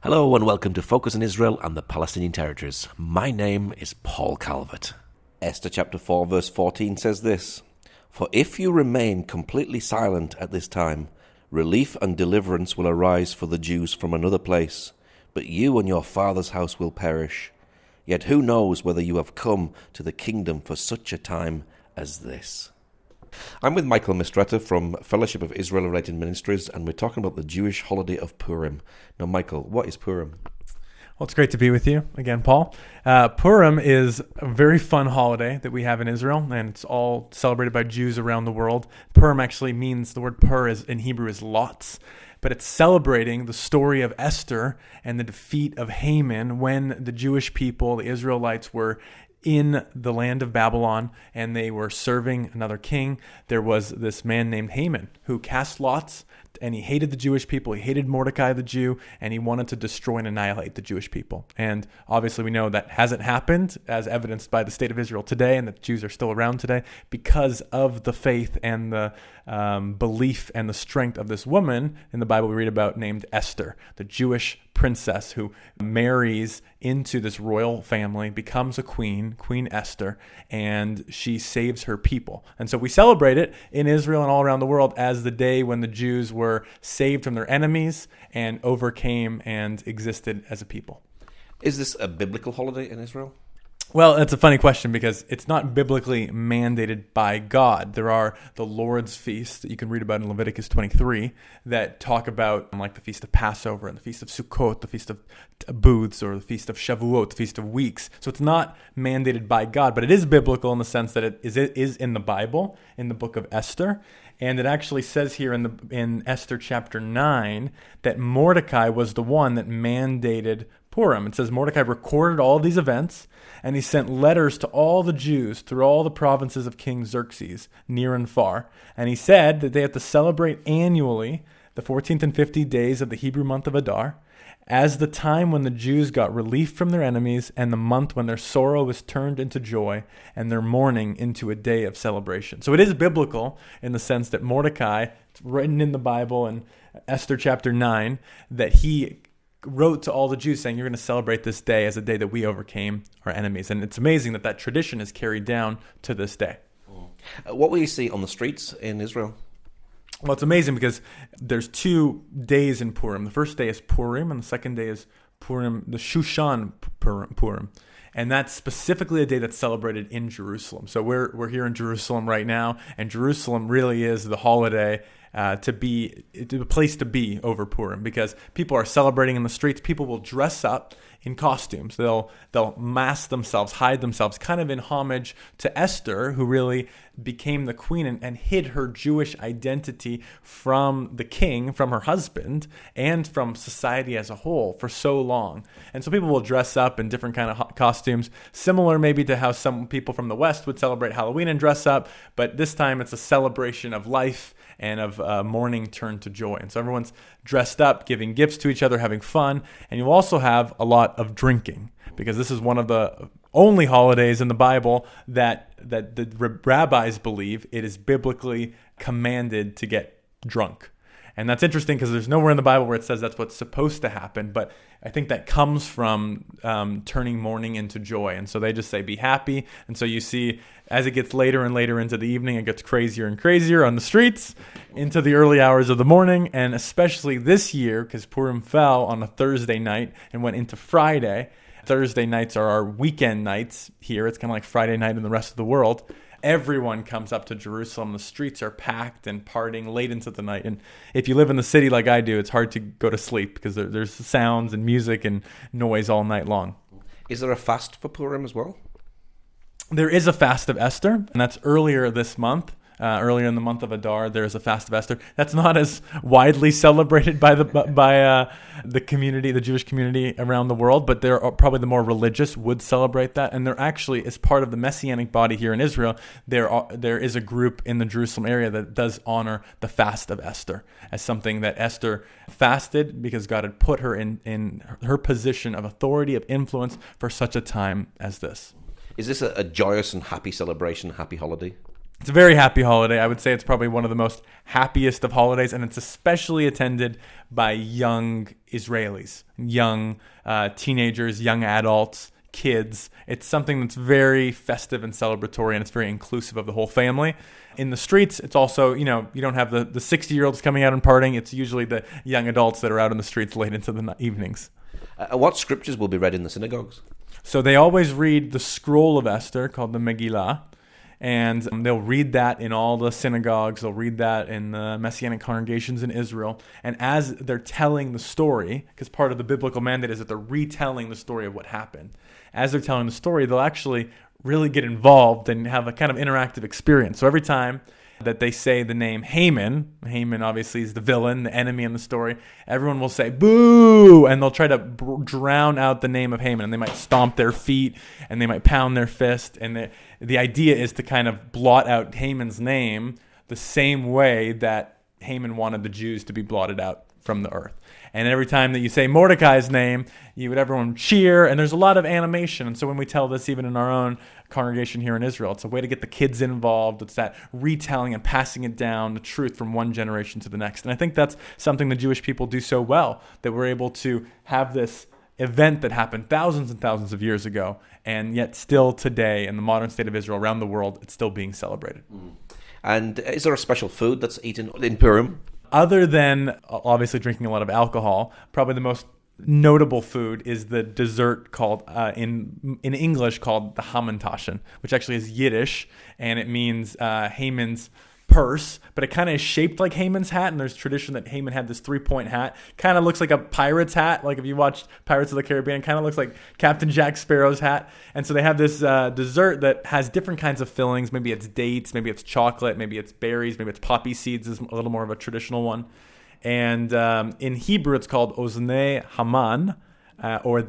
Hello and welcome to Focus on Israel and the Palestinian Territories. My name is Paul Calvert. Esther chapter 4 verse 14 says this, "For if you remain completely silent at this time, relief and deliverance will arise for the Jews from another place, but you and your father's house will perish. Yet who knows whether you have come to the kingdom for such a time as this." I'm with Michael Mistretta from Fellowship of Israel-Related Ministries, and we're talking about the Jewish holiday of Purim. Now, Michael, what is Purim? Well, it's great to be with you again, Paul. Purim is a very fun holiday that we have in Israel, and it's all celebrated by Jews around the world. Purim actually means, the word pur is, in Hebrew is lots, but it's celebrating the story of Esther and the defeat of Haman when the Jewish people, the Israelites, were in the land of Babylon, and they were serving another king. There was this man named Haman who cast lots, and he hated the Jewish people. He hated Mordecai the Jew, and he wanted to destroy and annihilate the Jewish people. And obviously we know that hasn't happened, as evidenced by the state of Israel today, and that Jews are still around today because of the faith and the belief and the strength of this woman in the Bible we read about named Esther, the Jewish princess who marries into this royal family, becomes a queen, Queen Esther, and she saves her people. And so we celebrate it in Israel and all around the world as the day when the Jews were saved from their enemies and overcame and existed as a people. Is this a biblical holiday in Israel? Well, it's a funny question because it's not biblically mandated by God. There are the Lord's feasts that you can read about in Leviticus 23 that talk about like the Feast of Passover and the Feast of Sukkot, the Feast of Booths, or the Feast of Shavuot, the Feast of Weeks. So it's not mandated by God, but it is biblical in the sense that it is in the Bible, in the book of Esther. And it actually says here in Esther chapter 9 that Mordecai was the one that mandated Purim. It says Mordecai recorded all these events, and he sent letters to all the Jews through all the provinces of King Xerxes, near and far. And he said that they had to celebrate annually the 14th and 50th days of the Hebrew month of Adar as the time when the Jews got relief from their enemies, and the month when their sorrow was turned into joy and their mourning into a day of celebration. So it is biblical in the sense that Mordecai, it's written in the Bible in Esther chapter 9, that he wrote to all the Jews saying, you're going to celebrate this day as a day that we overcame our enemies. And it's amazing that tradition is carried down to this day. What will you see on the streets in Israel? Well, it's amazing because there's 2 days in Purim. The first day is Purim, and the second day is Purim, the Shushan Purim. And that's specifically a day that's celebrated in Jerusalem. So we're here in Jerusalem right now, and Jerusalem really is the holiday the place to be over Purim, because people are celebrating in the streets. People will dress up in costumes. They'll mask themselves, hide themselves, kind of in homage to Esther, who really became the queen and hid her Jewish identity from the king, from her husband, and from society as a whole for so long. And so people will dress up in different kind of costumes, similar maybe to how some people from the West would celebrate Halloween and dress up, but this time it's a celebration of life and of mourning turned to joy. And so everyone's dressed up, giving gifts to each other, having fun. And you also have a lot of drinking, because this is one of the only holidays in the Bible that the rabbis believe it is biblically commanded to get drunk. And that's interesting because there's nowhere in the Bible where it says that's what's supposed to happen, but I think that comes from turning mourning into joy. And so they just say, be happy. And so you see, as it gets later and later into the evening, it gets crazier and crazier on the streets into the early hours of the morning. And especially this year, because Purim fell on a Thursday night and went into Friday. Thursday nights are our weekend nights here. It's kind of like Friday night in the rest of the world. Everyone comes up to Jerusalem. The streets are packed and partying late into the night. And if you live in the city like I do, it's hard to go to sleep because there's sounds and music and noise all night long. Is there a fast for Purim as well? There is a fast of Esther, and that's earlier this month. Earlier in the month of Adar, there's a fast of Esther. That's not as widely celebrated by the community, the Jewish community around the world, but there are probably the more religious would celebrate that. And there actually, as part of the Messianic body here in Israel, there is a group in the Jerusalem area that does honor the fast of Esther as something that Esther fasted because God had put her in her position of authority, of influence for such a time as this. Is this a joyous and happy celebration, happy holiday? It's a very happy holiday. I would say it's probably one of the most happiest of holidays, and it's especially attended by young Israelis, young teenagers, young adults, kids. It's something that's very festive and celebratory, and it's very inclusive of the whole family. In the streets, it's also, you don't have the 60-year-olds coming out and partying. It's usually the young adults that are out in the streets late into the evenings. What scriptures will be read in the synagogues? So they always read the scroll of Esther, called the Megillah, and they'll read that in all the synagogues. They'll read that in the Messianic congregations in Israel. And as they're telling the story, because part of the biblical mandate is that they're retelling the story of what happened. As they're telling the story, they'll actually really get involved and have a kind of interactive experience. So every time that they say the name Haman obviously is the villain, the enemy in the story, everyone will say, boo, and they'll try to drown out the name of Haman, and they might stomp their feet, and they might pound their fist, and the idea is to kind of blot out Haman's name the same way that Haman wanted the Jews to be blotted out from the earth. And every time that you say Mordecai's name, everyone cheer, and there's a lot of animation. And so when we tell this, even in our own congregation here in Israel, it's a way to get the kids involved. It's that retelling and passing it down, the truth from one generation to the next. And I think that's something the Jewish people do so well, that we're able to have this event that happened thousands and thousands of years ago, and yet still today in the modern state of Israel, around the world, it's still being celebrated. And is there a special food that's eaten in Purim? Other than obviously drinking a lot of alcohol, probably the most notable food is the dessert called, in English, called the Hamantaschen, which actually is Yiddish, and it means Haman's purse, but it kind of is shaped like Haman's hat, and there's tradition that Haman had this 3-point hat. Kind of looks like a pirate's hat, like if you watched Pirates of the Caribbean, kind of looks like Captain Jack Sparrow's hat. And so they have this dessert that has different kinds of fillings. Maybe it's dates, maybe it's chocolate, maybe it's berries, maybe it's poppy seeds is a little more of a traditional one. And in Hebrew, it's called Oznei Haman, or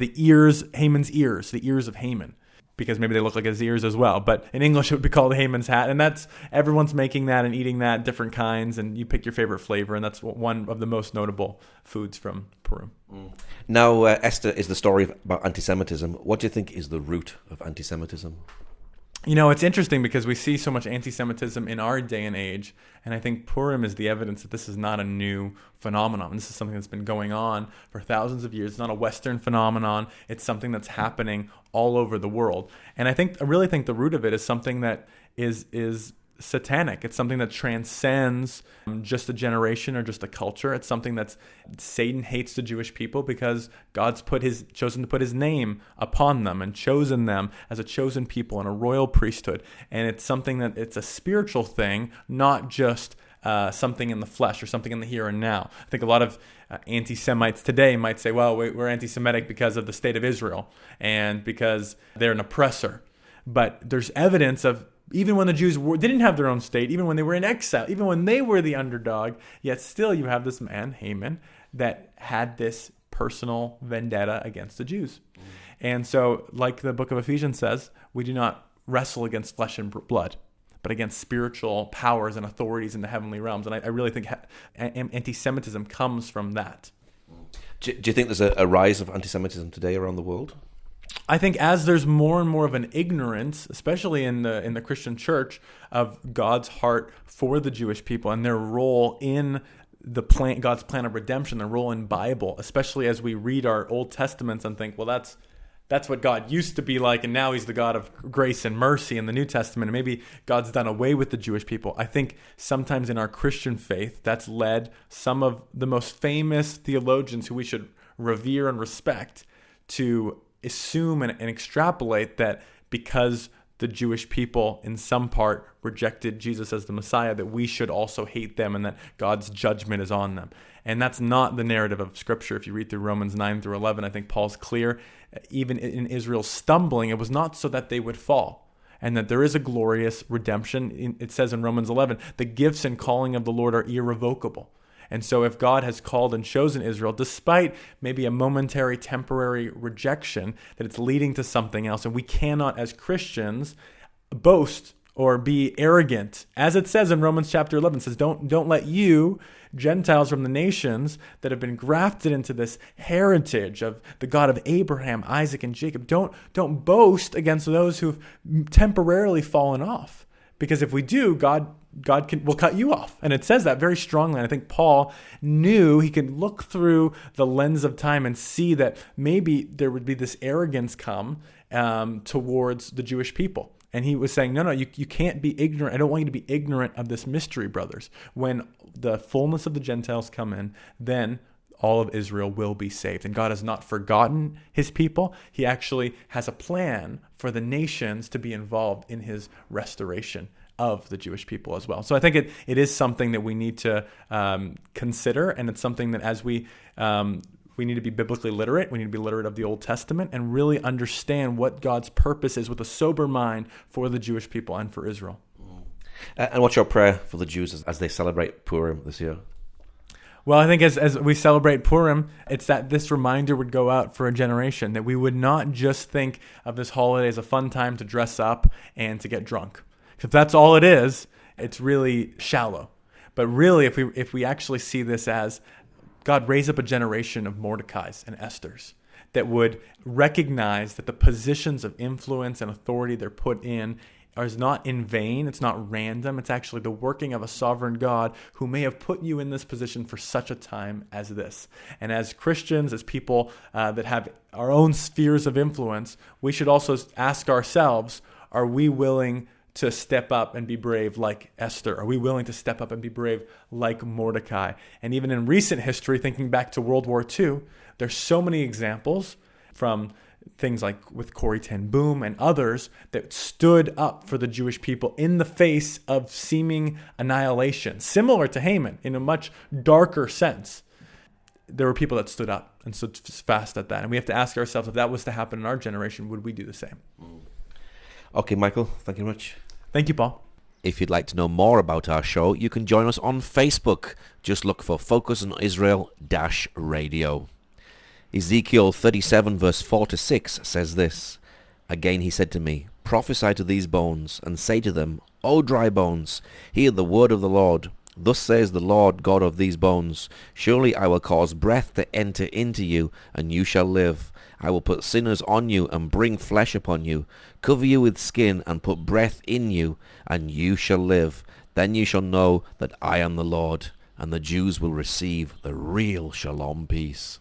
Haman's ears, the ears of Haman, because maybe they look like his ears as well. But in English, it would be called Haman's hat. And everyone's making that and eating that, different kinds, and you pick your favorite flavor, and that's one of the most notable foods from Purim. Now, Esther is the story about anti-Semitism. What do you think is the root of anti-Semitism? It's interesting because we see so much anti-Semitism in our day and age, and I think Purim is the evidence that this is not a new phenomenon. This is something that's been going on for thousands of years. It's not a Western phenomenon. It's something that's happening all over the world. And I really think the root of it is something that is satanic. It's something that transcends just a generation or just a culture. It's something that Satan hates the Jewish people because God's chosen to put his name upon them and chosen them as a chosen people and a royal priesthood. And it's something that it's a spiritual thing, not just something in the flesh or something in the here and now. I think a lot of anti-Semites today might say, well, we're anti-Semitic because of the state of Israel and because they're an oppressor. But there's evidence of, even when the Jews didn't have their own state, even when they were in exile, even when they were the underdog, yet still you have this man, Haman, that had this personal vendetta against the Jews. And so, like the book of Ephesians says, we do not wrestle against flesh and blood, but against spiritual powers and authorities in the heavenly realms. And I really think anti-Semitism comes from that. Do you think there's a rise of anti-Semitism today around the world? I think as there's more and more of an ignorance, especially in the Christian church, of God's heart for the Jewish people and their role in God's plan of redemption, their role in Bible, especially as we read our Old Testaments and think, well, that's what God used to be like, and now he's the God of grace and mercy in the New Testament, and maybe God's done away with the Jewish people. I think sometimes in our Christian faith, that's led some of the most famous theologians who we should revere and respect to assume and extrapolate that because the Jewish people in some part rejected Jesus as the Messiah, that we should also hate them and that God's judgment is on them. And that's not the narrative of Scripture. If you read through Romans 9 through 11, I think Paul's clear. Even in Israel stumbling, it was not so that they would fall, and that there is a glorious redemption. It says in Romans 11, the gifts and calling of the Lord are irrevocable. And so if God has called and chosen Israel, despite maybe a momentary, temporary rejection, that it's leading to something else. And we cannot, as Christians, boast or be arrogant. As it says in Romans chapter 11, it says, don't let you, Gentiles from the nations that have been grafted into this heritage of the God of Abraham, Isaac, and Jacob, don't boast against those who've temporarily fallen off. Because if we do, God will cut you off. And it says that very strongly. And I think Paul knew he could look through the lens of time and see that maybe there would be this arrogance come towards the Jewish people. And he was saying, no, you can't be ignorant. I don't want you to be ignorant of this mystery, brothers. When the fullness of the Gentiles come in, then all of Israel will be saved. And God has not forgotten his people. He actually has a plan for the nations to be involved in his restoration of the Jewish people as well. So I think it is something that we need to consider, and it's something that as we need to be biblically literate. We need to be literate of the Old Testament and really understand what God's purpose is with a sober mind for the Jewish people and for Israel. And what's your prayer for the Jews as they celebrate Purim this year? Well, I think as we celebrate Purim, it's that this reminder would go out for a generation, that we would not just think of this holiday as a fun time to dress up and to get drunk. If that's all it is, it's really shallow. But really, if we actually see this as God raised up a generation of Mordecais and Esthers that would recognize that the positions of influence and authority they're put in is not in vain. It's not random. It's actually the working of a sovereign God who may have put you in this position for such a time as this. And as Christians, as people that have our own spheres of influence, we should also ask ourselves, are we willing to step up and be brave like Esther? Are we willing to step up and be brave like Mordecai? And even in recent history, thinking back to World War II, there's so many examples from things like with Corrie ten Boom and others that stood up for the Jewish people in the face of seeming annihilation, similar to Haman in a much darker sense. There were people that stood up and stood fast at that. And we have to ask ourselves, if that was to happen in our generation, would we do the same? Okay, Michael, thank you very much. Thank you, Paul. If you'd like to know more about our show, you can join us on Facebook. Just look for Focus on Israel-Radio. Ezekiel 37 verse 4-6 says this, Again he said to me, Prophesy to these bones, and say to them, O dry bones, hear the word of the Lord. Thus says the Lord God of these bones, Surely I will cause breath to enter into you, and you shall live. I will put sinners on you, and bring flesh upon you, cover you with skin, and put breath in you, and you shall live. Then you shall know that I am the Lord, and the Jews will receive the real shalom peace.